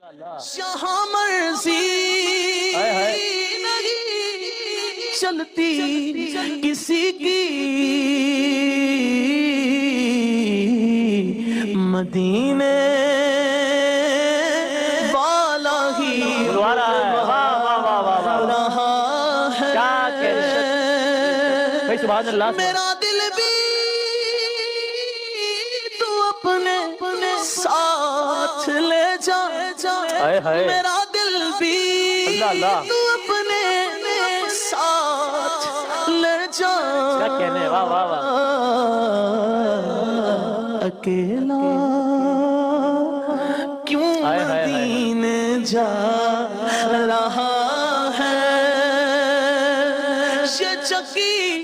جہاں مرضی نہیں چلتی کسی کی، مدینے والا ہی رہا ہے۔ میرا دل بھی تو اپنے ساتھ لے جا، میرا دل بھی تو اپنے ساتھ لے جا، اکیلا کیوں مدینے جا رہا ہے، یہ چکی